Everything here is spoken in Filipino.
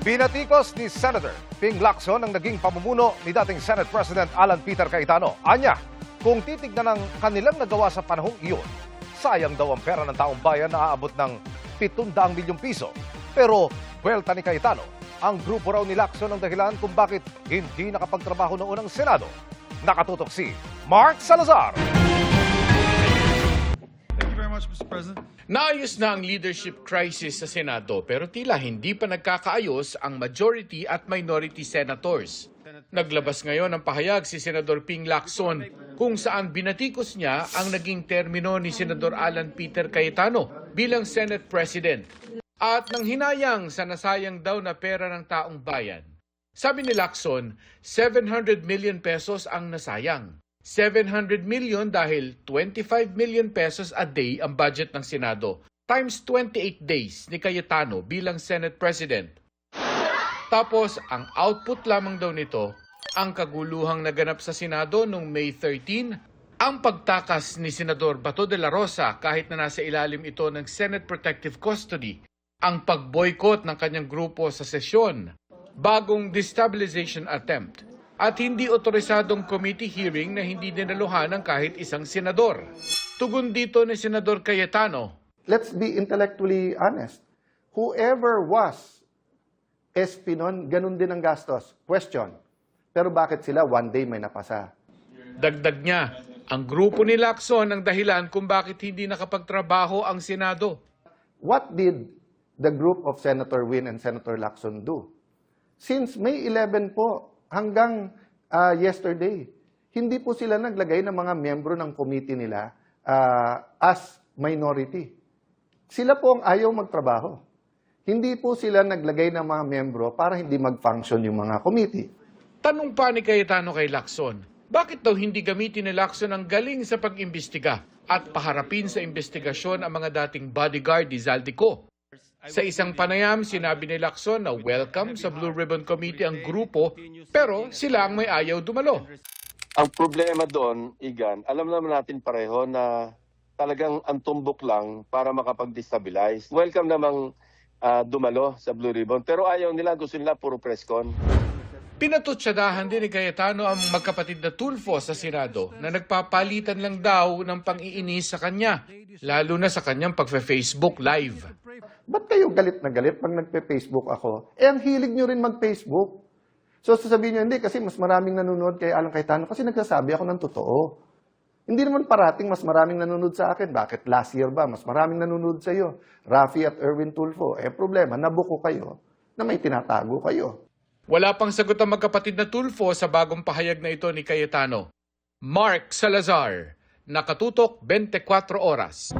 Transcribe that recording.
Binatikos ni Senator Ping Lacson ang naging pamumuno ni dating Senate President Alan Peter Cayetano. Anya, kung titignan ng kanilang nagawa sa panahong iyon, sayang daw ang pera ng taong bayan na aabot ng 700 milyong piso. Pero, buwelta ni Cayetano, ang grupo raw ni Lacson ang dahilan kung bakit hindi nakapagtrabaho noon ang Senado. Nakatutok si Mark Salazar. Thank you very much, Mr. President. Naayos na ang leadership crisis sa Senado pero tila hindi pa nagkakaayos ang majority at minority senators. Naglabas ngayon ng pahayag si Senador Ping Lacson kung saan binatikos niya ang naging termino ni Senador Alan Peter Cayetano bilang Senate President at nang hinayang sa nasayang daw na pera ng taong bayan. Sabi ni Lacson, 700 million pesos ang nasayang. 700 million dahil 25 million pesos a day ang budget ng Senado times 28 days ni Cayetano bilang Senate President. Tapos, ang output lamang daw nito, ang kaguluhang naganap sa Senado noong May 13, ang pagtakas ni Senador Bato de la Rosa kahit na nasa ilalim ito ng Senate Protective Custody, ang pagboycott ng kanyang grupo sa sesyon, bagong destabilization attempt, at hindi otorisadong committee hearing na hindi dinaluhan ng kahit isang senador. Tugon dito ni Senador Cayetano, let's be intellectually honest. Whoever was SP nun, ganun din ang gastos. Question. Pero bakit sila one day may napasa? dagdag niya, ang grupo ni Lacson ang dahilan kung bakit hindi nakapagtrabaho ang Senado. What did the group of Senator Win and Senator Lacson do? Since May 11 po, hanggang yesterday, hindi po sila naglagay ng mga miyembro ng committee nila as minority. Sila po ang ayaw magtrabaho. Hindi po sila naglagay ng mga miyembro para hindi mag-function yung mga committee. Tanong pa ni Cayetano kay Lacson, bakit daw hindi gamitin ni Lacson ang galing sa pag-imbestiga at paharapin sa investigasyon ang mga dating bodyguard ni Zaldico? Sa isang panayam, sinabi ni Lacson na welcome sa Blue Ribbon Committee ang grupo, pero sila ang may ayaw dumalo. Ang problema doon, Igan, alam naman natin pareho na talagang ang tumbok lang para makapag-destabilize. Welcome namang dumalo sa Blue Ribbon, pero ayaw nila, gusto nila puro press con. Pinatutsadahan din ni Cayetano ang magkapatid na Tulfo sa Senado na nagpapalitan lang daw ng pang-iinis sa kanya, lalo na sa kanyang pagfe-Facebook Live. Ba't kayo galit na galit pag nagpe-Facebook ako? Eh, ang hilig nyo rin mag-Facebook. So, sasabihin nyo, hindi, kasi mas maraming nanonood kay Alan Cayetano kasi nagsasabi ako ng totoo. Hindi naman parating mas maraming nanonood sa akin. Bakit last year ba? Mas maraming nanonood sa iyo. Rafi at Erwin Tulfo. Eh, problema, nabuko kayo na may tinatago kayo. Wala pang sagot ang magkapatid na Tulfo sa bagong pahayag na ito ni Cayetano. Mark Salazar, Nakatutok 24 Oras.